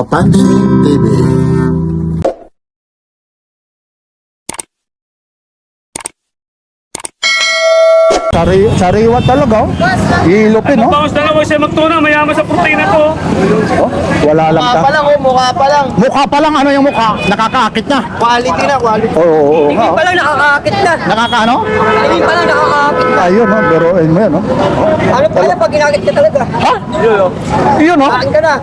Papansin TV. Sariwa talaga, oh. Ilupin, oh. Bawas na lang siya magtuna, mayaman sa protein na to. Oh, wala lang Mukha ta. pa lang, oh, mukha pa lang. Mukha pa lang, ano yung mukha? Nakakaakit na. Quality na, quality. Oo, oo, oo. Tingin pa lang nakakaakit na. Nakakaano? Tingin pa lang nakakaakit na. Ayun, oh, biruin mo yan, oh. Ano pala pag ginakit ka talaga? Ha? Yun, oh. Kain ka na.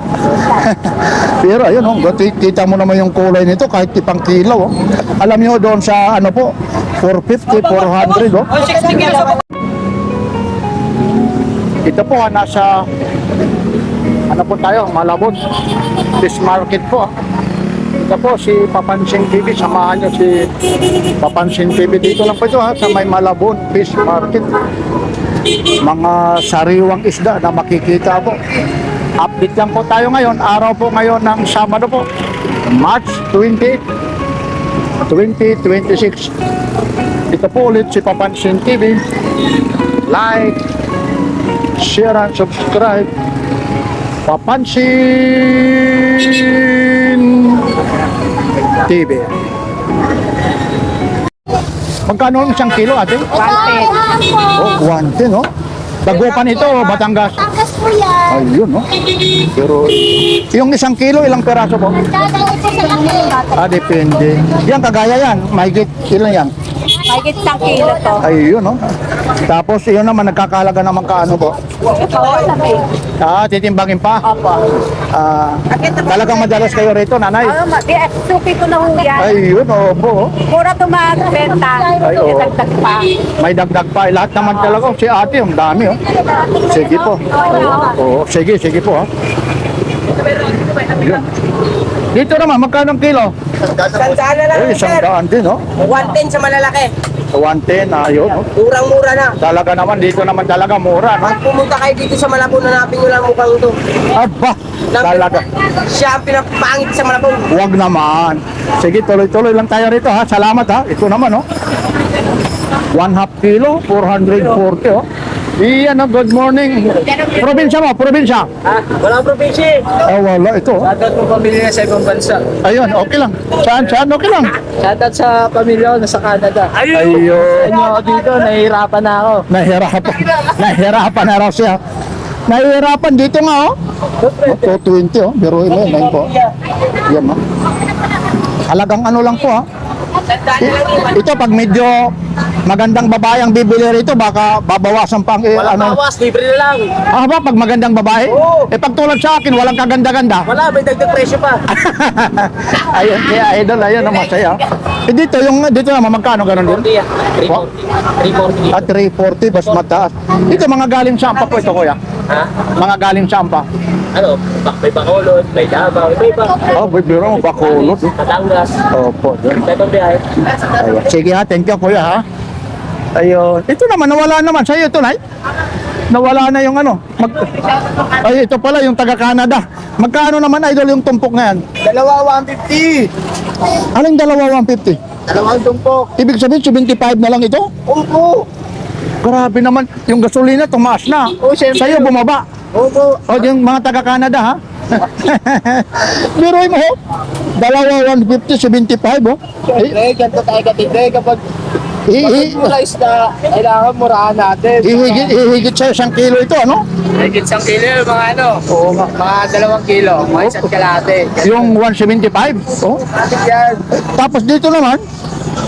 Pero ayun, oh, kita mo naman yung kulay nito kahit tipang kilaw, oh. Alam niyo doon sa ano po, 450, 400, oh. 60 kilos ako. Ito po, nasa ano po tayo, Malabon Fish Market po, ah. Ito po si Papansin TV, samahan nyo si Papansin TV dito lang po ito, ha, sa may Malabon Fish Market. Mga sariwang isda na makikita po. Update lang po tayo ngayon, araw po ngayon ng Sabado po, March 20, 2026. Ito po ulit si Papansin TV. Like, share and subscribe. Papansin TV. Magkano ang isang kilo, ate? 110. Oh, 110, no? Dagupan ito, Batangas. Batangas po yan. Ayun, no? Pero, yung isang kilo, ilang peraso po? Dadalo po sa laki ng bata. Ah, depende. Yan, kagaya yan. Mahigit, ilan yan? Mahigit 1 kilo to. Ayun, no? Tapos, yun naman, nagkakalaga naman kaano po? Ito, sabi. Ah, titimbangin pa? Opo. Ah, talagang madalas kayo rito, nanay? Suki ko na ho yan. Ayun, opo. Pura tumabenta. Ay, oo. Dagdag pa. May dagdag pa. Lahat naman talaga. Si ate, ang dami, oh. Sige po. Oo, sige po, ha. Yun. Dito naman, magkano ang kilo? Sandaan na lang, Ay, isang sir. daan din, oh. 110 sa malalaki. 110, ayun, oh. Murang-mura na. Talaga naman, dito naman talaga mura, no? Pag pumunta kayo dito sa Malabon, hanapin nyo lang mukhang ito. Aba, talaga. Siya ang pinapangit sa Malabon. Huwag naman. Sige, tuloy-tuloy lang tayo rito, ha. Salamat, ha. Ito naman, oh. 1/2 kilo, 440, oh. Iyan, oh, good morning. Probinsya mo, probinsya. Ha? Walang probinsya. Ah, wala, ito. Shoutout mo pamilya na sa ibang bansa. Ayun, okay lang. Saan, okay lang. Shoutout sa pamilya ko na sa Canada. Ayun. Ano ako dito, nahihirapan na ako. Nahihirapan na raw siya. Nahihirapan dito nga, oh. 220, oh. Pero ilo, yun po. Yan, oh. Halagang ano lang po, ha. Ito, pag medyo magandang babae ang bibili rito, baka babawasan pang Walang ano. bawas, libre na lang. Ah, ba, pag magandang babae? Oo. Pag tulad sa akin, walang kaganda-ganda. Wala, may dagdag presyo pa. Ayun, kaya idol, ayun, ang masaya. Dito naman, magkano ganun din? 340. At 340, mas mataas. Dito, mga galing Sampa po ito, kuya. Ha? Mga galing Sampa. Ano? May Bacolod, may Davao, may iba. Oh, biro mo, Bacolod. Batangas. Opo, dyan. May pambiyahe. Ayun. Sige ha, thank you, kuya, ha. Ayun. Ito naman, nawala naman. Sa'yo ito, Nay. Nawala na yung ano. Ay, ito pala, yung taga-Canada. Magkano naman, idol, yung tumpok na yan? Dalawa, 150. Aling dalawa, 150? Dalawang tumpok. Ibig sabihin, 75 na lang ito? Opo. Grabe naman, yung gasolina, tumaas na. Oh, syempre. Sa'yo, bumaba. Opo. O, yung mga taga-Canada, ha? Pero mo, ho? Dalawa, 150, 75, oh. Siyempre, ganito tayo katindi kapag mula isda, kailangan murahan natin. Ihigit sa 1 kilo ito, ano? Higit 1 kilo, mga ano? Oo nga. Mga 2 kilo, mga isa't kalate. Yung 175, oh. Yan. Tapos dito naman,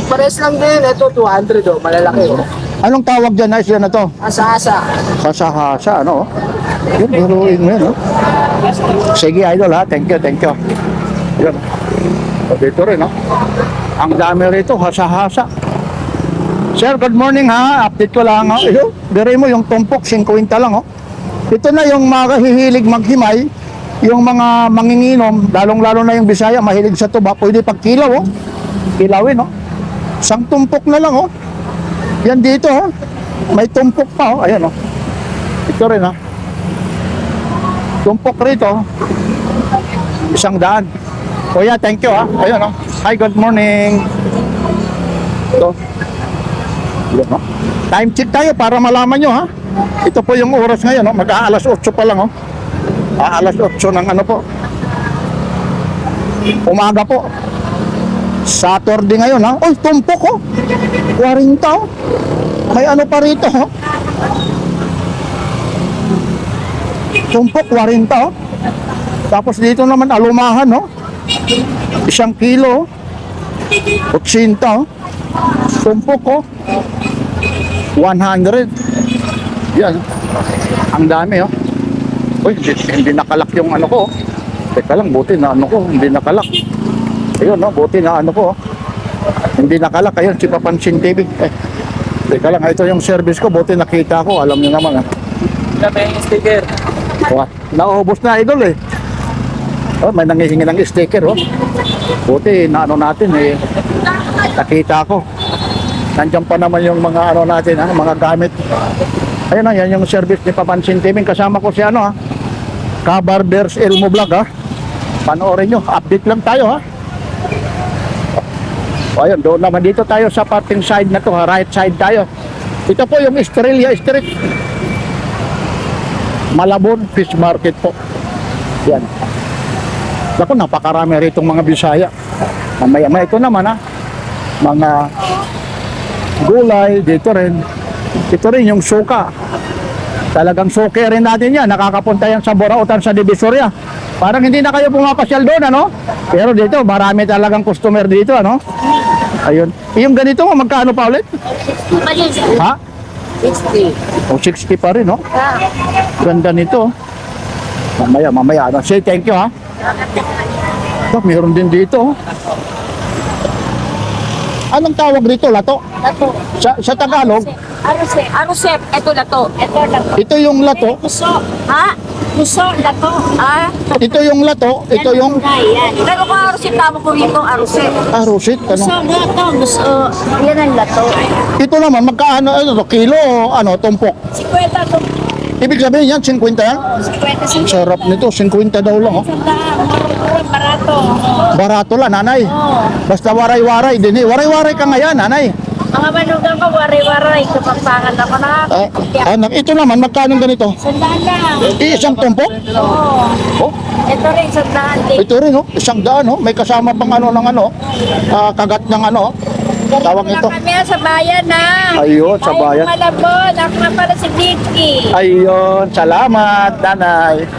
Pares lang din. Ito, 200 oh. Malalaki oh. anong tawag dyan, Nice, yan na to? Asa-asa. Kasahasa, ano? Yun, biruin mo yun, no? Sige, idol, ha? Thank you. Yun. O, dito rin, no? Ang dami rito, hasa-hasa. Sir, good morning, ha? Update ko lang, ha? Ito, biruin mo, yung tumpok, 50 lang, oh. Ito na yung mga hihilig maghimay, yung mga manginginom, lalong-lalo na yung Bisaya, mahilig sa tuba, pwede pagkilaw, oh. Kilawin, oh. Isang tumpok na lang, oh. Yan dito, oh. May tumpok pa, oh. Ayan, oh. Ito rin, ha. Tumpok rito. 100. Kuya, thank you, ha. Ayan, oh. Hi, good morning. Ito. Ayan, oh. Time check tayo para malaman nyo, ha. Ito po yung oras ngayon, oh. Mag-aalas 8 pa lang, oh. Alas 8 ng ano po. Umaga po. Saturday ngayon ha. Uy, tumpok oh. 40 oh. May ano pa rito oh. Tumpok 40 oh. Tapos dito naman alumahan oh. 1 kilo oh. 80 oh. Tumpok oh. 100. Yan. Ang dami oh. Uy, hindi nakalak yung ano ko. Teka lang, buti na ano ko, hindi nakalak. Ayun no, buti na ano ko. Hindi nakalak, ayun, si Papansin TV. Teka lang, ito yung service ko, buti nakita ko, alam niyo naman. Sabi yung sticker. Nauubos na idol eh. Oh, may nangihingi ng sticker oh. Buti na ano natin eh. Nakita ko. Nandiyan pa naman yung mga ano natin, mga gamit. Ayun na, yan yung service ni Papansin TV. Kasama ko si ano ha. Kabarbers Elmo Vlog ha. Panoorin nyo, update lang tayo ha. O ayun, doon naman dito tayo sa parting side na to ha. Right side tayo. Ito po yung Estrella Street. Malabon Fish Market po. Yan. Naku, napakarami rito mga Bisaya. Mamaya ito naman ha. Mga gulay dito rin. Ito rin yung suka. Talagang suki rin natin yan. Nakakapunta yan sa Borautan sa Divisoria. Parang hindi na kayo pumapasyal doon, ano? Pero dito, marami talagang customer dito, ano? Ayun. Yung ganito, magkano pa ulit? Ha? 60. O, 60 pa rin, no? Ganda nito. Mamaya. Ano? Say thank you, ha? Ito, mayroon din dito. Anong tawag dito, lato? Lato. Sa Tagalog, Arusep. Ito lato. Ito lato. ito yung lato. Puso. Ha? Puso, lato. Ah? Ito yung lato. Ito yung Yan. Pero kung arusep, tama po ito, arusep. arusit. Puso, Ano? lato. Puso. Yan ang lato. Ito naman, magkaano, ano, kilo o ano, tumpok? 50 to. Ibig sabihin yan, 50 yan? 50. Sarap nito, 50 daw lang, oh. Barato. Barato lang, nanay. Basta waray-waray din, eh. Waray-waray ka nga yan, nanay. Mga manugang ko, waray-waray. Kapagpangan ako na. Anak, ito naman, magkano ganito? Sandaan lang. Isang tumpok? Oo. Oh, Ito rin, sandaan din. ito rin, oh. 100, oh. May kasama pang ano ng ano, kagat ng ano, tawag ito. Kami sa bayan na. Ayun, sa bayan. Ay, Malabon. Ako na pala si Vicky. Ayun, salamat, nanay.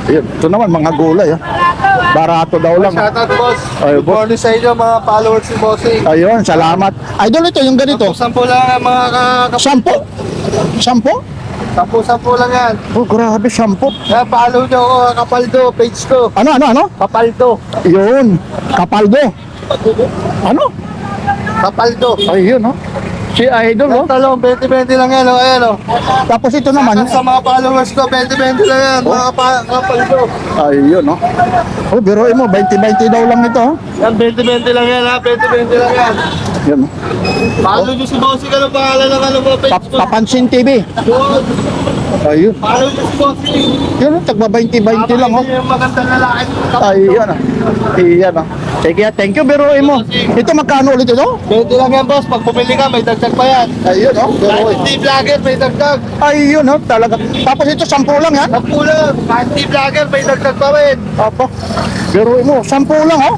Ayun, ito naman, mga gulay, oh. Barato, ah. Barato daw lang. oh. Shoutout boss. Ay, Good boss. morning sa inyo mga followers ni Bossing. Ayun, salamat. Idol, ito yung ganito. Sampu lang ang mga Sampo? Sampo? sampu lang yan. Oh, grabe, sampo. Kaya follow nyo ako, Kapaldo, page ko. Ano? Kapaldo. Yun, kapaldo. Ano? Kapaldo. Ayun, oh. Si Idol, oh. Ang talong, 20-20 lang yan, oh. Ayan, oh. Tapos ito naman, Sa mga followers ko, 20-20 lang yan, mga Kapaldo. ayun, oh. Oh, biruin mo, 20-20 daw lang ito, oh. Yan, 20-20 lang yan, ha. 20-20 lang yan. Yan, oh. Follow nyo si Bossing, anong pangalan ng ano mo, page ko. Papansin TV. Yun. Ayun. Follow nyo si Bossing. Yun, oh, tagba 20-20 lang, oh. Yung magandang lalaki. Ayun, oh. Iyan, oh. Sige, thank you, biruin mo. Ito, magkano ulit ito? 20 lang yan, boss. Pag pumili ka, may dagdag pa yan. Ayun, oh. Kahit Biruin. hindi vlogger, may dagdag. Ayun, oh. Talaga. Tapos ito, 10 lang, ha? Napulang. Kahit hindi vlogger, may dagdag pa rin. Opo. Biruin mo, 10 lang, oh.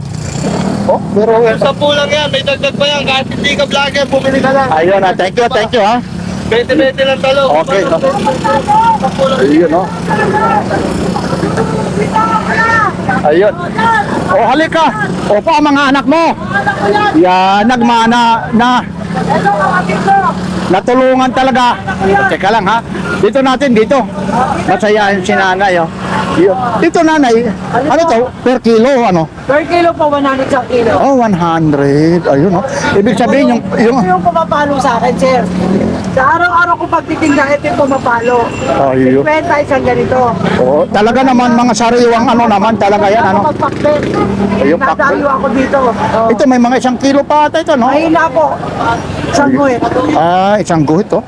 Oh, biruin. Yung 10 lang yan, may dagdag pa yan. Kahit hindi ka vlogger, bumili ka lang. Ayun, ah. Thank you, ha? 20-20 lang talo. Okay, no? 10 lang. Ayun, oh. Ayun. O, halika. O pa, mga anak mo. Yan, nagmana na. Natulungan talaga. Teka lang, ha? Dito natin, dito. Masayahin si nanay, oh. Yun. Dito, nanay. Ano to? Per kilo, ano? Per kilo po, 100 sa kilo. Oh, 100. Ayun, oh. Ibig sabihin, yung Ito yung pumapalo sa akin, sir. Sa araw-araw ko pagtitinda, ito yung pumapalo. ayun. Kwenta isang ganito. Oh, talaga naman, mga sariwang ano naman, talaga yan, ano? Pagpakbet. Ayun, Nadayo ako dito. Oh. Ito, may mga 1 kilo pa ata ito, no? Mahina po. Isang guhit. Ah, isang guhit, oh.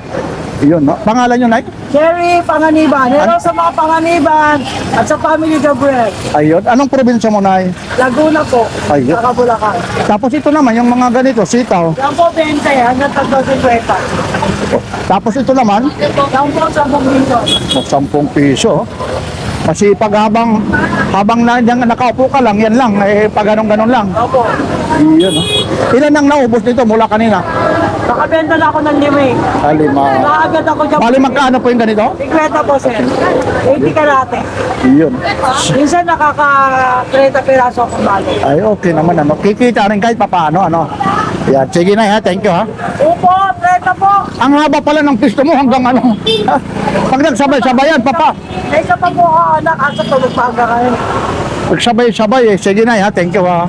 Yun, no? Pangalan nyo, Nay? Cherry, Panganiban. Hello sa mga Panganiban at sa family Gabriel. Ayun. Anong probinsya mo, Nay? Laguna po. Ayun. Sa Bulacan. Tapos ito naman, yung mga ganito, sitaw. Yan po, 20 hanggang 350. Tapos ito naman, Yan po, 10 piso. oh, 10 piso. oh. Kasi pag habang nakaupo ka lang, yan lang, eh, pag ganun lang. Opo. Yun, no? Ilan ang naubos nito mula kanina? Nakabenta na ako ng 5. Lima. Nakaagad ako dyan. Bali, magkano po yung ganito? 50 po, sir. 80 karate. Yun. Minsan nakaka-30 piraso akong balo. Ay, okay naman, ano. Kikita rin kahit papaano, ano. Yan, sige na, ha. Thank you, ha. Opo, 30 po. Ang haba pala ng pisto mo hanggang ano. Pag nagsabay-sabayan, papa. May isa pa po ako, anak. Asa tulog pa hanggang ngayon. Magsabay-sabay, eh. Sige na, ha. Thank you, ha.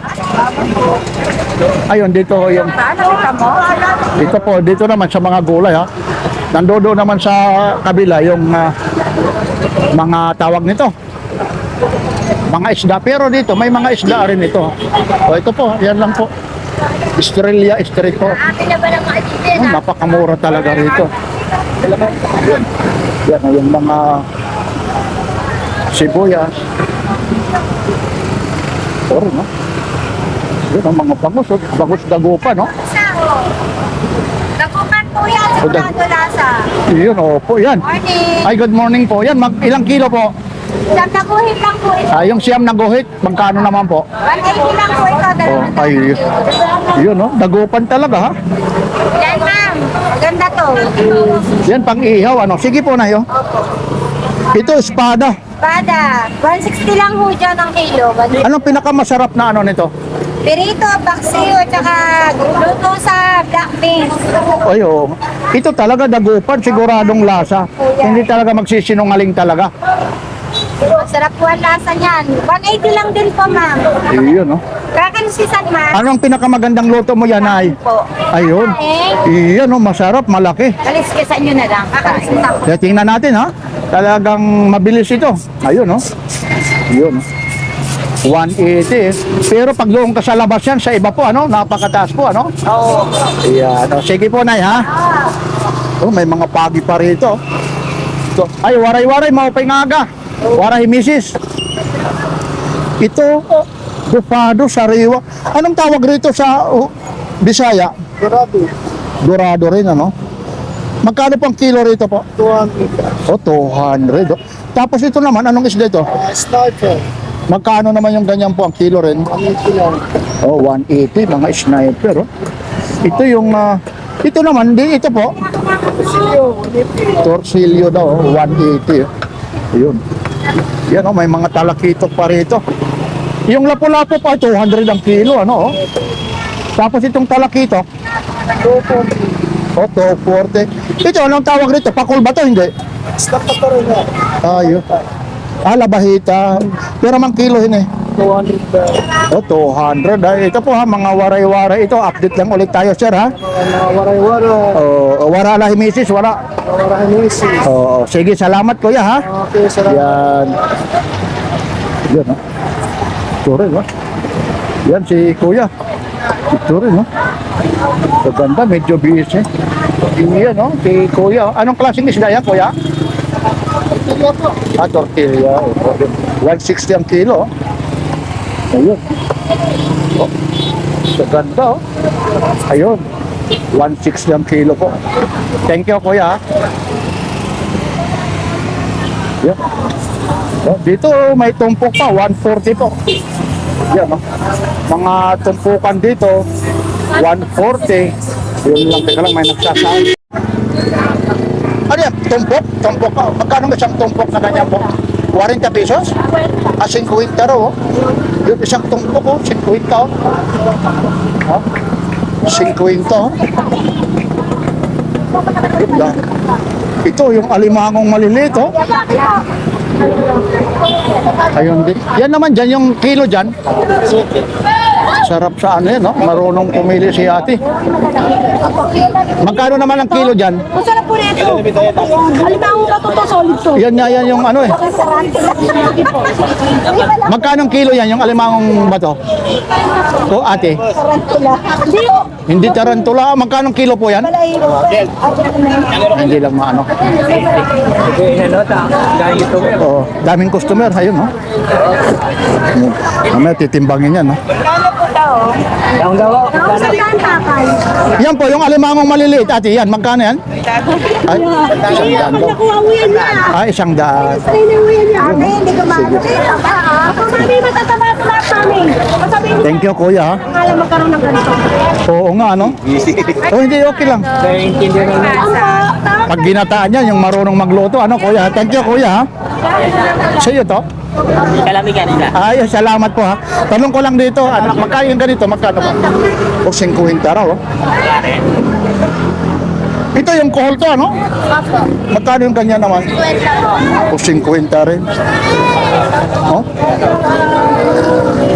Ayun, dito yung... Nakita mo? Dito po, dito naman sa mga gulay, ha. Nandodo naman sa kabila yung mga tawag nito. Mga isda. Pero dito, may mga isda rin ito. O, ito po, yan lang po. Estrella Street po. Akin na ba ng mga chicken? Oh, napakamura talaga rito. Yan, yung mga sibuyas. Or, no? Yan ang mga bangus, oh. Bangus dagupa, no? Nakukan po yan, sigurado lasa. Yun, opo, yan. Morning. Ay, good morning po. Yan, ilang kilo po? Siyam na kuhit lang po ito. Yung siyam na guhit, magkano naman po? 180 lang po ito. Oh, Dalawang ay, yun, no? Dagupan talaga, ha? Yan ma'am. Ganda to. Yan, pang ihaw, ano? Sige po na, yun. Ito, espada. Pada. 160 lang ho dyan ang kilo. Anong pinakamasarap na ano nito? Perito, paksiyo, tsaka luto sa black beans. Ay, oh. Ito talaga dagupan, siguradong lasa. Hindi talaga magsisinungaling talaga. Masarap po ang lasa niyan. 180 lang din po ma'am. Iyon, no? Kakansisan ma'am. Ano ang pinakamagandang luto mo yan, ay? Po. Ayun. Iyan, no? Masarap, malaki. Kaliskisan nyo na lang. Kakansisan po. Kaya tingnan natin, ha? Talagang mabilis ito. Ayun, no? Iyon, no? 180. Pero pag doon ka sa labas yan, sa iba po, ano? Napakataas po, ano? Oo. Ayan. O, sige po, Nay, ha? Oh, may mga pagi pa rito. So, ay, waray-waray, maupay nga aga. Waray, misis. Ito, bufado, sariwa. Anong tawag rito sa Bisaya? Dorado. Dorado rin, ano? Magkano pang kilo rito po? 200. O, 200. Oh. Tapos ito naman, anong isda ito? Sniper. Magkano naman yung ganyan po ang kilo rin? 180 lang. Oh, 180, mga sniper. Oh. Ito yung, ito naman, ito po. Torsilyo daw, oh, 180. Oh. Yun. Yan, oh, may mga talakitok pa rito. Yung lapu-lapu pa, 200 ang kilo, ano, oh. Tapos itong talakitok, 240. Oh, 240. Ito, anong tawag rito? Pakul ba to? Hindi. Stop na rin na. Ayun. Labahita. Pero mang kilohin eh. 200. Oh, 200. Ay, ito po ha, mga waray-waray. Ito, update lang ulit tayo, sir, ha? Mga waray-wara. Oh, wala lahi misis, wala. Warahanisi. Oh, sige, salamat kuya, ha? Okay, salamat. Yan. Yan, ha? Ito rin, ha? Yan, si kuya. Ito rin, ha? Maganda, medyo busy. Yan, no? Si kuya. Anong klaseng isda yan, kuya? Tortilla. 160 ang kilo. Ayun. Oh. Maganda, oh. Ayun. 160 ang kilo po. Thank you, kuya. Yan. Oh, dito may tumpok pa, 140 po. Yan, no? Mga tumpukan dito, 140. Yun lang, teka lang, may nagsasabi. Ano yan? Tumpok? Tumpok ka. Magkano ba isang tumpok na ganyan po? 40 pesos? 50 raw, oh. Yung isang tumpok, oh. 50, oh. Oh. 50, oh. Ito, yung alimangong maliliit, oh. Ayun din. Yan naman dyan, yung kilo dyan. Sarap sa ano yan, no? Marunong pumili si ate. Magkano naman ang kilo dyan? Masarap po nito. Alimango ba to? Solid to. Yan nga yan yung ano eh. Magkano ang kilo yan, yung alimangong bato? O ate? Hindi tarantula. Magkano ang kilo po yan? Hindi lang maano. Oo, daming customer. Ayun, no? Mamaya titimbangin yan, no? Yan po, yung alimangong maliliit, ate, yan, magkano yan? Ay, 100 daw. Ay, 100. Hindi ko Ako mami, matataba ito lahat namin. Masabihin niyo Thank you, kuya. Ha? alam magkaroon ng ganito. Oo nga, ano? Oh, hindi, okay lang. Pag ginataan niya, yung marunong magluto, ano, kuya? Thank you, kuya. Ha? Sa'yo to? Kalamigan nila. Ay, salamat po ha. Tanong ko lang dito, anak, magkano yung ganito? Magkano ba? O 50 raw, oh. Ito yung kohol to, ano? Magkano yung ganyan naman? O 50 rin. Oh?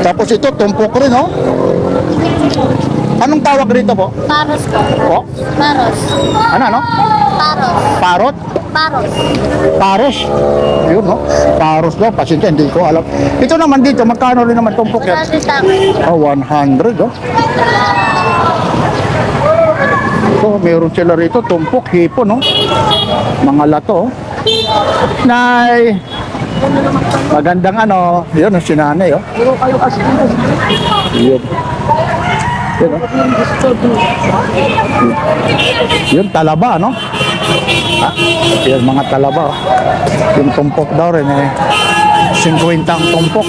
Tapos ito, tumpok rin, oh. Anong tawag rito po? Paros po. Oh? Paros. Ano? Paros. Parot? Paros. Paros? Yun, no? Paros daw, pasensya, hindi ko alam. Ito naman dito, magkano rin naman tumpok yan? Oh, 100, oh. So, meron sila rito, tumpok, hipon, no? Mga lato, oh. Nay! Magandang ano, yun, si nanay, oh. Yun. Yun, oh. Yun, talaba, no? Ha? Yun, mga talaba, oh. Yung tumpok daw rin, eh. 50 ang tumpok.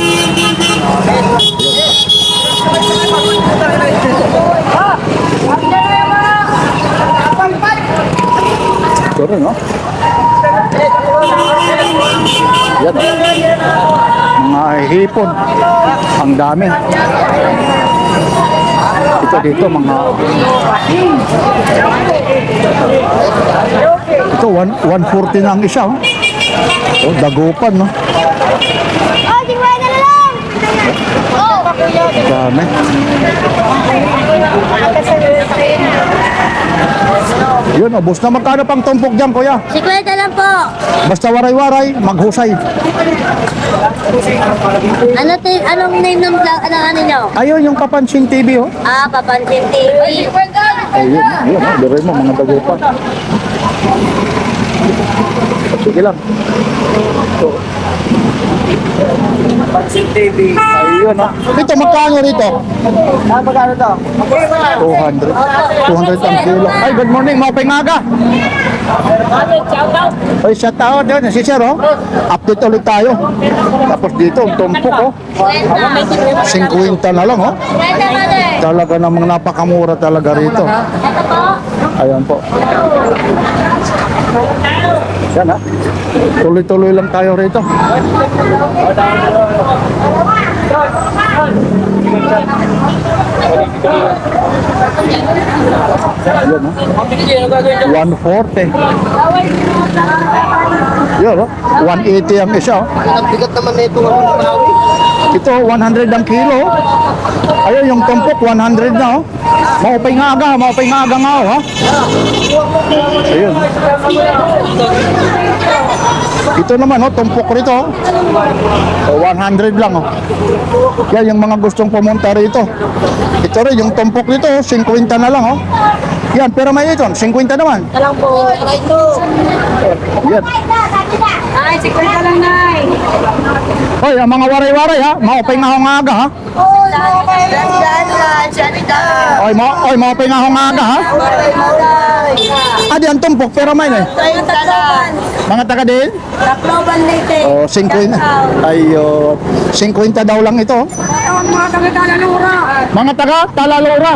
Ito rin, no? Yan, oh. Mga hipon. Ang dami. Ito dito, mga... Ito, 140 na ang isa, oh. Oh, dagupan, no? Oh, di ba na lang? Oh. Dami. Yun, oh, bus na magkano pang tumpok dyan, kuya? 50 lang po. Basta waray-waray, maghusay. Anong name ng vlog? Ano nyo? Ayun, yung Kapansin TV, oh. Ah, Papansin TV. Ayun, yun, oh. Diray mo, mga dagupan. Sige lang. Ito. Ayun, oh. Ito, magkano rito? Magkano to? 200. 200 ang kilo. Ay, good morning, Mapay Maga. Ay, shout out yun. Si Sir, oh. Update ulit tayo. Tapos dito, ang tumpok, oh. 50 na lang, oh. Talaga namang napakamura talaga rito. Ayan po. Yan, ha. Tuloy-tuloy lang tayo rito. Yan, ha. 140. Yun, oh. 180 ang isa, oh. Ang bigat naman na ito ang Manawi. Ito, 100 ang kilo, oh. Ayun, yung tumpok, 100 na, oh. Maupay nga aga nga, oh, ha. Ayun. Ito naman, oh, tumpok rito, oh. Oh, 100 lang, oh. Yan, yung mga gustong pumunta rito. Ito rin, yung tumpok rito, oh, 50 na lang, oh. Yan, pero may ito, 50 naman. Talang po. Yan. Ay, 50 lang, Nay. Hoy, ang mga waray-waray, ha. Maupay nga ako nga aga, ha. Oh, Janita. Oy, maupay nga ako nga aga, ha. Adi, ang tumpok, pero may na, eh. Tayo Tacloban. Mga taga din? Tacloban Leyte. Oh, 50. Ayun. 50 daw lang ito, oh. Mga taga-Talalura. Mga taga Talalora.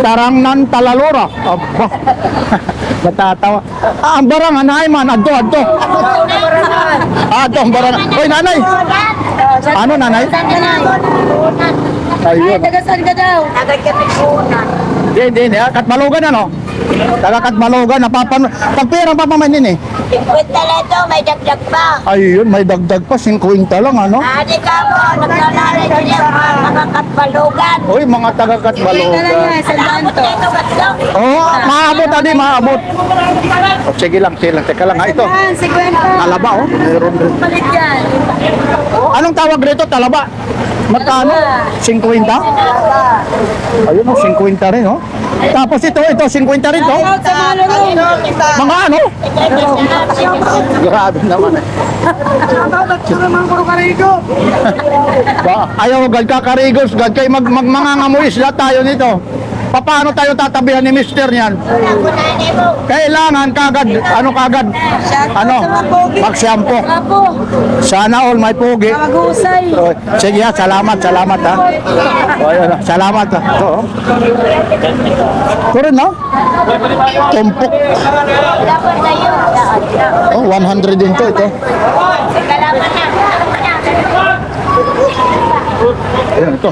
Tarangnan Talalora. Aba. Natatawa. Ah, ang barangan ay man. Adto. Adto ang barangan. Hoy, nanay. Ano, nanay? Ayun. Taga-saan ka daw? Taga-Katipunan. Hindi. Katmalugan, ano? Taga Katmalugan. Pag pera pa pamanin, eh. 50 lang ito, may dagdag pa. Ayun, may dagdag pa. 50 lang, ano? Adi ka mo, naglalari ko niya mga Katmalugan. Uy, mga taga Katmalugan. Sandaan to. Oh, maabot, adi, maabot. Oh, sige lang. Teka lang, ha, ito. 50. Talaba, oh. Meron rin. Palit yan. Anong tawag rito? Talaba? Magkano? 50? Ayun, oh, 50 rin, oh. Tapos ito, 50 rin, oh. Mga ano? Grabe naman, eh. Ayaw, gad ka karigos, gad kayo mangangamuis lahat tayo nito. Paano tayo tatabihan ni mister niyan? Kailangan kagad, ano kagad? Ano? Mag-shampoo. Sana all may pogi. Mag-uusay. Oh, sige ha, salamat ha. Oh, ayun, salamat ha. Oo. Ito rin no? Tumpok. Oh, 100 din to ito. Ayan ito.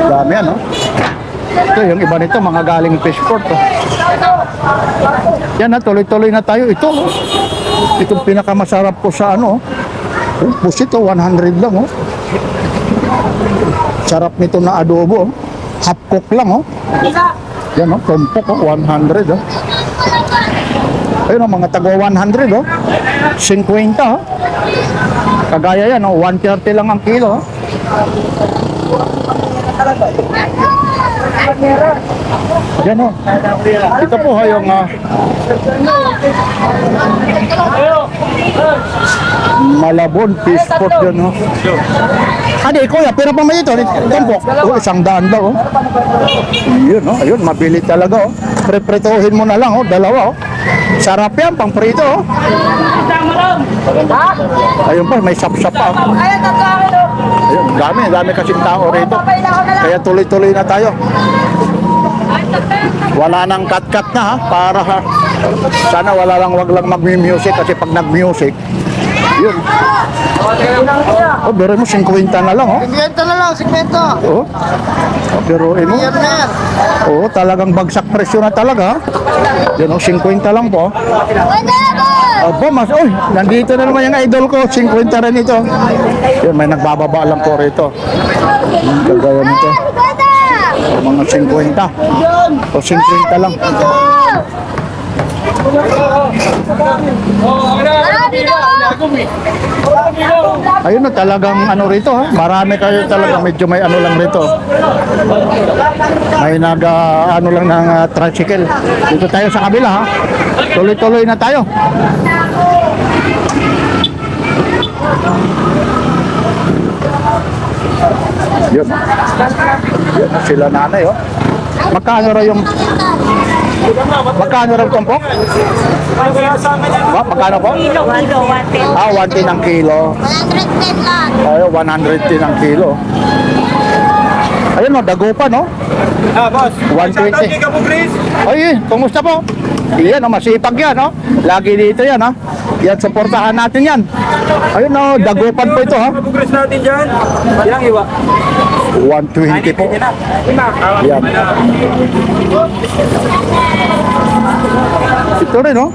Dami yan, no? Ito, yung iba nito, mga galing fishport. Oh. Yan na, tuloy-tuloy na tayo. Ito, oh. Itong pinakamasarap ko sa ano. Oh, pusit, oh, 100 lang, oh. Sarap nito na adobo, oh. Half cook lang, oh. Yan, oh, tumpok, oh, 100, oh. Ayun, oh, mga tago 100, oh. 50, oh. Kagaya yan, oh, 130 lang ang kilo, oh. Yan o. Ito po yung Malabon fish pot yan o. Adi, kuya, pero pa may ito. Tumpok. Oh, 100 daw o. Yun o. Ayun, mabili talaga o. Pre-pretohin mo na lang o. Dalawa o. Sarap yan, pang prito o. Ayun pa, may sap-sap pa o. Ayun, dami kasing tao rito. Kaya tuloy-tuloy na tayo. Wala nang cut-cut na ha, para ha. Sana wag lang mag-music kasi pag nag-music, yun. Oh, pero mo 50 na lang oh. 50 na lang, 50. Oh. Pero mo. Oh, talagang bagsak presyo na talaga. Yan oh, 50 lang po. Opo, mas, oy, nandito na naman yung idol ko, 50 rin ito. Yun, may nagbababa lang po rito. Kagaya nito. Mga 50. O 50 lang. Ayun na talagang ano rito ha. Marami kayo talaga, medyo may ano lang rito. May ano lang ng tricycle. Dito tayo sa kabila ha. Tuloy-tuloy na tayo. Yun. Yun sila nanay oh. Magkano raw tumpok? Magkano po? Kilo, 110. Ah, 110 ang kilo. 110 lang. Ay, 110 ang kilo. Ayun no, dagupan no? Ah, boss. 120. Ka po, please. Ay, kumusta po? Yan no, masipag yan no? Lagi dito yan ha. Yan, supportahan natin yan. Ayun no, dagupan po ito ha. Progress natin dyan. Ilang iwa? 120 po. Yan. Ito rin no?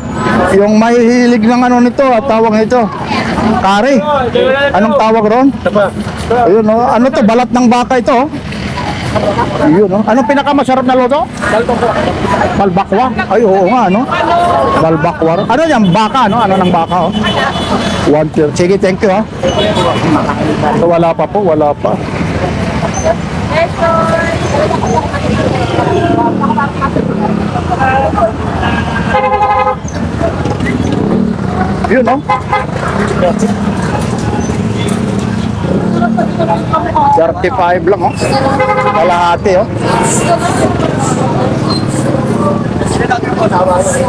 Yung may hilig ng ano nito, tawag nito. Kari. Anong tawag ron? Ayun no, ano to, balat ng baka ito oh. Yun, no? Anong pinakamasarap na luto? Balbakwa. Ay, oo nga, no? Balbakwa. Ano yan? Baka, no? Ano ng baka, oh? 130. Sige, thank you, ha? So, wala pa po, wala pa. Yun, no? 35 lang oh. Kalahati oh.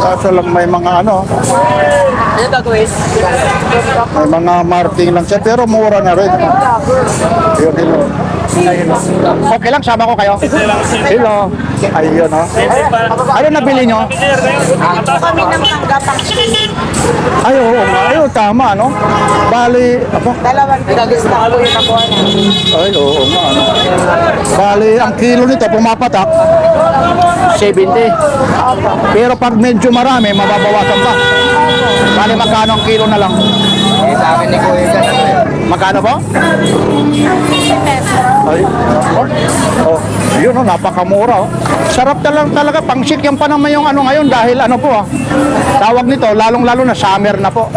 Kaso lang may mga ano. May mga marking lang siya pero mura na rin. Yun, yun. Okay lang, sama ko kayo. Hello. Ayun oh. Ano nabili nyo? Kami ng tanggapang Ay, oo nga. Ayun, tama, no? Bali, apa? Dalawang pinag-isla ko yung nakuha na. Ay, oo nga, ano? Bali, ang kilo nito pumapatak 70. Pero pag medyo marami, mababawasan pa. Bali, magkano ang kilo na lang? Sa akin ni Kuya. Magkano po? Ay, oh, yun oh, napakamura oh. Sarap talaga, pangsik yan pa naman yung ano ngayon dahil ano po ah. Tawag nito, lalong-lalo na summer na po.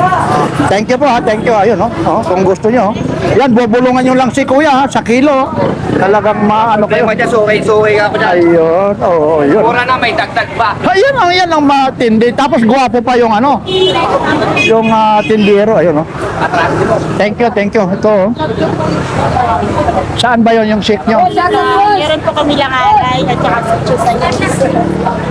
Thank you po ha, thank you. Ayun oh, oh kung gusto nyo. Yan, bubulungan nyo lang si Kuya ha, sa kilo. Talagang maano kayo. Suway ako dyan. Ayun, oo, yun. Mura na may dagdag pa. Ayun ang yan ang matindi. Tapos gwapo pa yung ano, yung tindero, ayun oh. Thank you, you. Ito, oh. Saan ba yon yung shake nyo? Meron po kami langaray at saka sa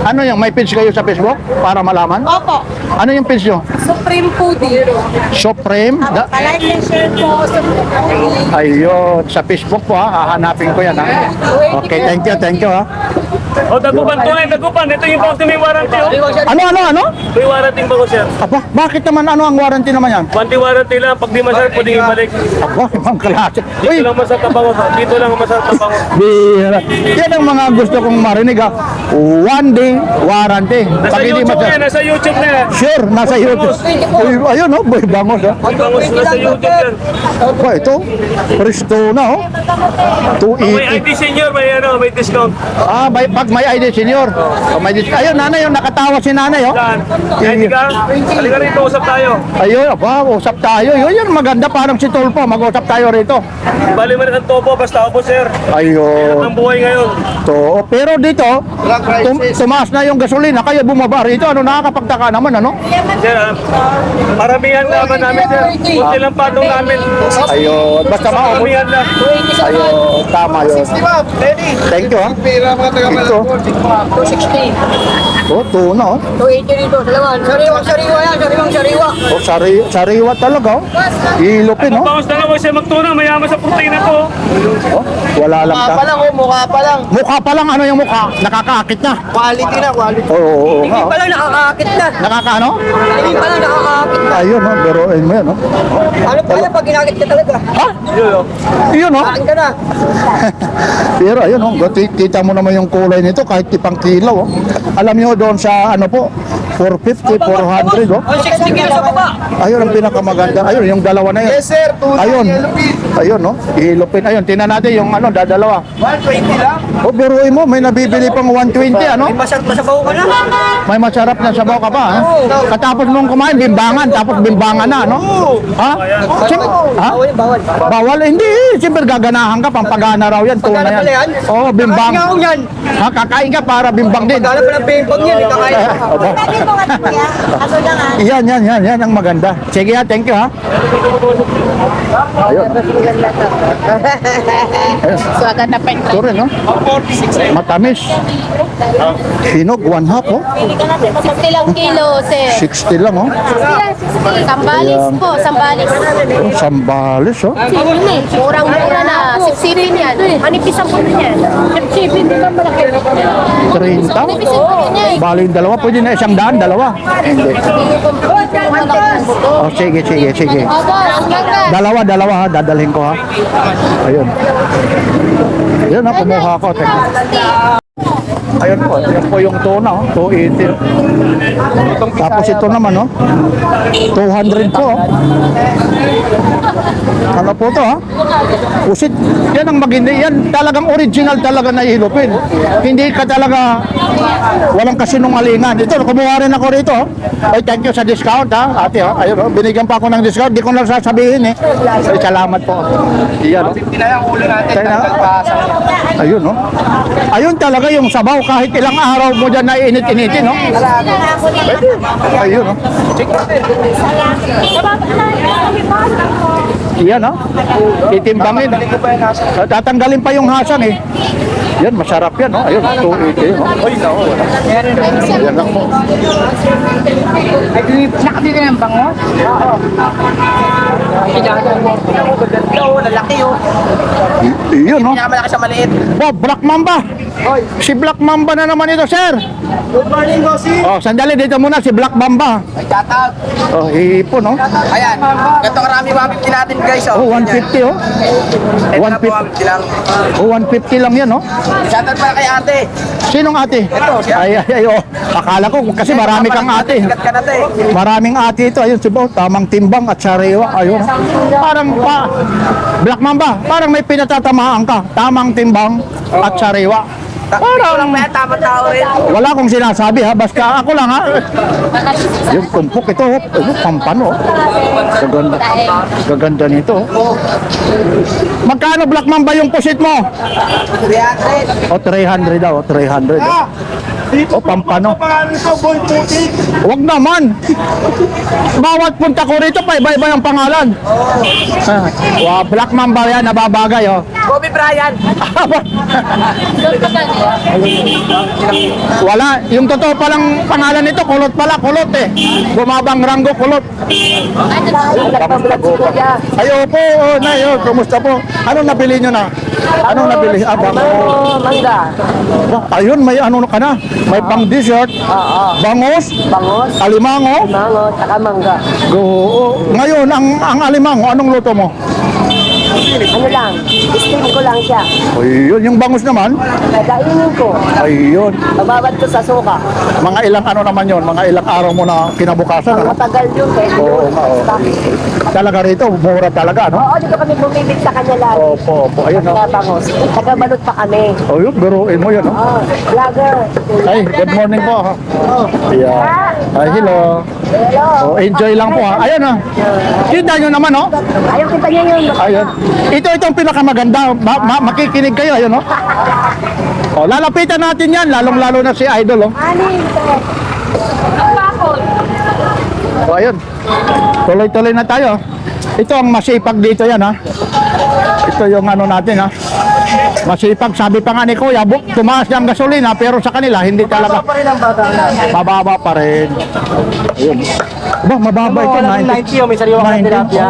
Ano yung, may page kayo sa Facebook para malaman? Opo. Ano yung page nyo? Supreme Foodie. Supreme? Palike and share po. Supreme Foodie. Ayun, sa Facebook po ha, hahanapin ko yan ha. Okay, thank you ha. O, dagupan to eh, dagupan. Ito yung box na may warranty, oh. Ano? May warranty ba ko, sir? Aba, bakit naman ano ang warranty naman yan? One-day warranty lang. Pag di masarap, pwedeng ibalik. Aba, ibang klase. Dito Uy, lang masarap na bango. Dito lang masarap na bango. bihira. Yan ang mga gusto kong marinig ha. One day warranty. Nasa Pag hindi YouTube masarap. yan, nasa YouTube na yan. Sure, nasa YouTube. Uy, ayun oh, boy, bangos ha. Bangus, nasa YouTube yan. Aba, ito, Presto na oh. May 280. ID senior, may discount. Ah, pag may ID senior. Oh, may ayun, nanay, yung nakatawa si nanay oh. Saan? ID ka? Halika rito, usap tayo. Ayun, aba, usap tayo. Yun, maganda, parang si Tulpo. Mag-usap tayo rito. Bali man ang topo, basta ako, sir. Ayun. Ang buhay ngayon. To, pero dito, tumaas na yung gasolina, kaya bumaba rito. Ano, nakakapagtaka naman, ano? Sir, maramihan naman namin, sir. Kunti lang patong namin. Ayun, basta maabot. Maramihan lang. Ayun, tama yun. Thank you, ha? Ito. 260. Oh, tuna, oh. 280 rito. Salamat. Sariwa yan. Sariwa. Oh, sariwa talaga, oh. Ilupin, oh. Bangus na lang mo siya magtuna, mayaman sa protein ako. Oh, wala lang Mukha ta. pa lang, mukha pa lang. Mukha pa lang, ano yung mukha? Nakakaakit na. Quality na, quality. Oo, nga, oh. Pa lang nakakaakit na. Nakakaano? Hindi pa lang nakakaakit na. Ayun, oh, biruin mo yan, oh. Ano pa yan pag ginakit ka talaga? Ha? Yun, oh. Kain ka na. Pero ayun, oh, kita mo naman yung kulay nito kahit tipang kilo. Oh. Alam niyo doon sa ano po, 450, 400. Oh. 60 kilo sa baba. Ayun ang pinakamaganda. Ayun, yung dalawa na yun. Yes sir, Ayun. Ayun, no? Ihilupin. Ayun, tingnan natin yung ano, dadalawa. 120 lang. O, biruin mo, may nabibili pang 120, ano? Masarap na sa baho ka na. May masarap na sabaw ka pa, ha? Katapos mong kumain, bimbangan, tapos bimbangan na, no? Ha? Ha? Bawal. Bawal? Hindi. Siyempre gaganahan ka, pampagana raw yan, tuna Pagana pala yan? yan. Oo, bimbang. Kakain nga ako yan. Ha, kakain ka para bimbang din. Gala pa ng pimpang yan. Kakain ka. Opo. Lagi po nga niya. Ano lang ah. Yan ang maganda. Sige ha, thank you ha. Ayun. Swagan na pen. Ito rin, no? Matamis. Hinog, 1/2, oh. 60 lang kilo, sir. 60 lang, oh. Sambalis po, sambalis. Oh, Sambales, oh. Murang-mura na. Sipsipin yan. Manipis ang puno niyan. Sipsipin din lang malaki. 30. Manipis ang puno niya eh. Bali yung dalawa, pwede na 100, dalawa. Hindi. Oh, sige. Opo, ang ganda. Dalawa ha, dadalhin ko ha. Ayun. Ayun ha, kumuha ko. Teka. Ayun po, yan po yung tuna, oh, 280. Tapos ito naman, oh, 200 po. Oh. Ano po to, ha? Usit. Yan ang magindi. Yan talagang original talaga na hilupin. Hindi ka talaga walang kasinungalingan. Ito, kumuha rin ako rito. Oh. Ay, thank you sa discount, ha? Ate, oh. Ayun, oh, binigyan pa ako ng discount. Di ko lang sasabihin, eh. Ay, salamat po. Yan, oh. Pinayang ulo natin. Kaya, ayun, no? Ayun talaga yung sabaw kahit ilang araw mo dyan na init-initin, no? Ayun, no? Yan, no? Titimbangin. Tatanggalin pa yung hasang, eh. Yan, masarap yan, no? Ayun, 280, no? Ay, no. Yan lang po. Nakabili ng bango? Oo. Lalaki oh. Iyon, no? Pinakamalaki sa maliit. Oh, Black Mamba. Si Black Mamba na naman ito, sir. Good morning, bossy. Oh, sandali dito muna si Black Mamba. Ay, shout Oh, hipon, no? Ayan. Ganito karami 150 natin, guys. Oh, 150, oh. 150. 150 lang. Oh, 150 lang yan, no? Shoutout para kay ate. Sinong ate? Ito, siya. Ay, oh. Akala ko kasi marami kang ate. Sikat ka na, te. Maraming ate ito. Ayun, si Bo, tamang timbang at sariwa. Ayun. Parang Black Mamba, parang may pinatatamaan ka. Tamang timbang at sariwa. Parang Tama tao rin. wala akong sinasabi ha, basta ako lang ha. Yung tumpok ito, pampano. Gaganda, gaganda nito. Magkano Black Mamba yung pusit mo? 300. O 300 daw, 300. O pampano. Wag naman. Bawat punta ko rito pa iba-iba yung pangalan. Wow, Black Mamba yan, nababagay oh. Kobe Bryant. Wala, yung totoo palang pangalan nito, kulot pala, kulot eh. Bumabang ranggo, kulot. Ay, opo, nay, kumusta po? Anong nabili nyo na? Anong nabili? Bango. Mangga. Ayun, may ano ka na? May pang dessert, bangos, Bangos. alimango. Mango, saka mangga. Ngayon, ang alimango, anong luto mo? Ano lang, steam ko lang siya. Ayun, yung bangos naman. Kakainin ko. Ayun. Bababad ko sa suka. Mga ilang ano naman yon, mga ilang araw mo na kinabukasan. Ano? Matagal yun eh. Oo, nga, oo. Talaga rito, mura talaga, no? Oo, dito kami bumibig sa kanya lagi. Opo, opo, ayun, no? Bangos. Tagabalot pa kami. Oh, yun, biruin mo yun, no? Oh, vlogger. Ay, good morning po, ha? Yeah. Ay, hello. Hello. Oh, enjoy lang po, ha? Ayun, ha? Kita nyo naman, no? Ayaw kita niya yun. Ayun. Ito ang pinakamaganda. Makikinig kayo, ayun, no? Oh, lalapitan natin yan, lalong-lalo na si Idol, oh. Anin, O ayun, tuloy-tuloy na tayo. Ito ang masipag dito yan ha. Ito yung ano natin ha. Masipag, sabi pa nga ni Kuya, tumaas ng gasolina pero sa kanila hindi talaga. Mababa pa rin. Ayun. Ba, mababa ito, 90. 90 may sariwa ka 90. tilapia.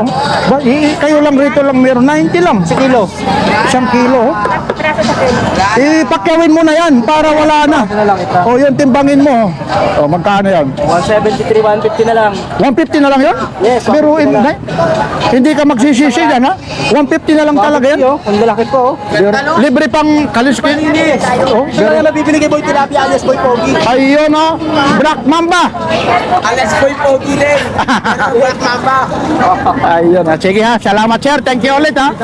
Ba, kayo lang rito lang meron 90 lang. 1 kilo. 1 kilo. Ipakyawin mo na yan para wala na. O yun, timbangin mo. O magkano yan? 173, 150 na lang. 150 na lang yan? Yes, Pero 150 na lang. hindi ka magsisisi yan ha? 150 na lang talaga yan? Ang lalaki po. Libre pang kaliskin? Oh, Ito na lang nabibili kay Boy Tilapia alias Boy Pogi. ayun o, Black Mamba. Alias Boy Pogi din. Black Mamba. Ayun ha, sige ha, salamat sir, thank you ulit ha.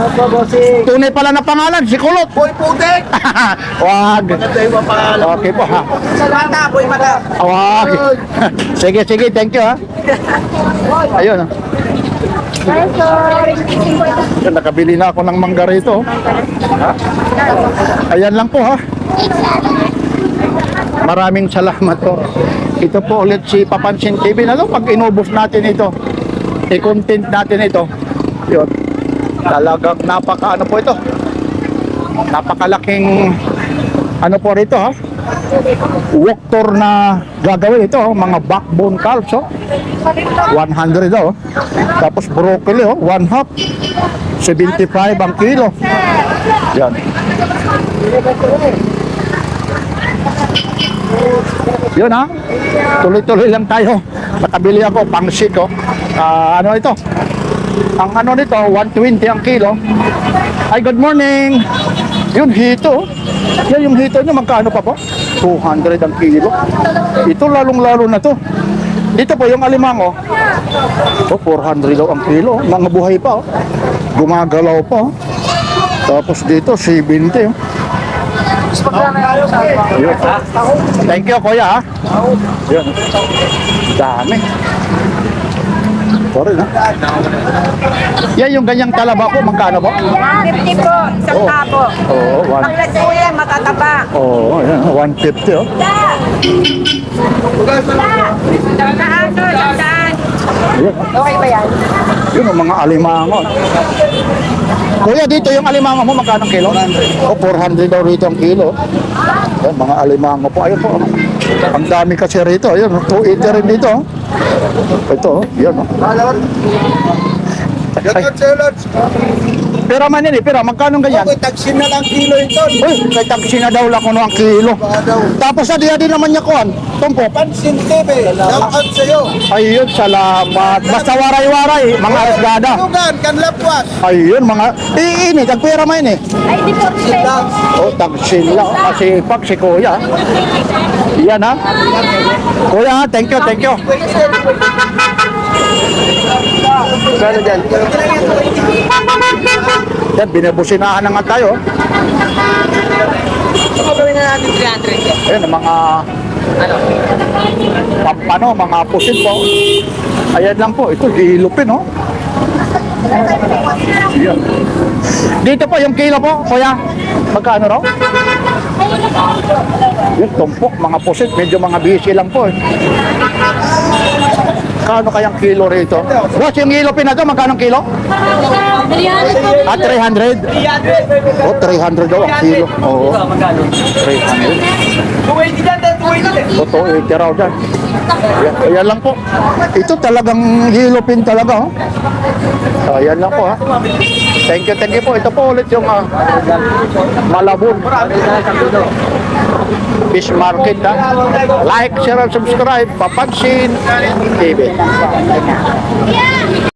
Tunay pala na pangalan, si Kulot. Boy Putek. Wag. Okay po ha. Mata, Boy Mata. Wag. Sige, sige, thank you ha. Ayun ha. Yan, nakabili na ako ng mangga rito. Ayan lang po ha. Maraming salamat po. Ito po ulit si Papansin TV na to. Pag inubos natin ito, i-content natin ito. Yun. Talagang napaka ano po ito. Napakalaking ano po rito ha. Walk tour na gagawin ito, mga backbone calves, oh. 100 oh. Tapos broccoli, oh, 1/2. 75 ang kilo. Yan. Yun ha. Tuloy-tuloy lang tayo. Nakabili ako pangsit, oh. Ano ito? Ang ano nito, 120 ang kilo. Ay, good morning. Yun, hito. Yan yung hito nyo, magkano pa po? 200 ang kilo. Ito lalong-lalo na to. Dito po yung alimango. Oh, 400 daw ang kilo. Mga buhay pa, oh. Gumagalaw pa, oh. Tapos dito, 70, oh. Yun. Thank you, kuya, ha. Yun. Dami. Sorry na. Yan yung ganyang talaba po, magkano po? 50 po, isang tapo. Oo, Pag nagsuya, matataba. oh, yan, 150 oh. Ayan, Okay ba yan? yun ang mga alimango. Kuya, dito yung alimango mo, magkano kilo? O, 400 daw rito ang kilo. Ayan, mga alimango po. Ayun po. Ang dami kasi rito. Ayun, 280 rin dito. Ito, yan. Ay, pera man yun eh, pera. Magkano ganyan? Tagsin na lang kilo ito. Uy, kay taxi na daw lang kuno ang kilo. Tapos sa dia din naman niya kuhan. Tumpo. Pansin TV. Shoutout sa'yo. Ayun, salamat. Basta waray-waray, mga rasgada. Tugan, kanlapwas. Ayun, mga... ini, tagpera man yun eh. Ay, di po. Oh, tagsin lang. Kasi pag si Kuya. Yan ha. Kuya, thank you, thank you. Kano dyan? Yan, binabusinahan na nga tayo. Gawin na natin 300. Ayan, ang mga pampano, mga pusit po. Ayan lang po, ito, hilupin, oh. Ayan. Dito po yung kilo po, kuya. Magkano raw? Yung tumpok, mga pusit, medyo mga busy lang po eh. Kano kayang kilo rito? Boss, yung hilupin na to, magkano kilo? 300 Ah, 300? Oh, 300 daw ang kilo. Oo. 300. Totoo, 80 raw dyan. Ayan lang po. Ito talagang hilupin talaga, oh. So, ayan lang po, ha. Thank you po. Ito po ulit yung Malabon Fish Market, ha. Like, share, and subscribe. Papansin TV.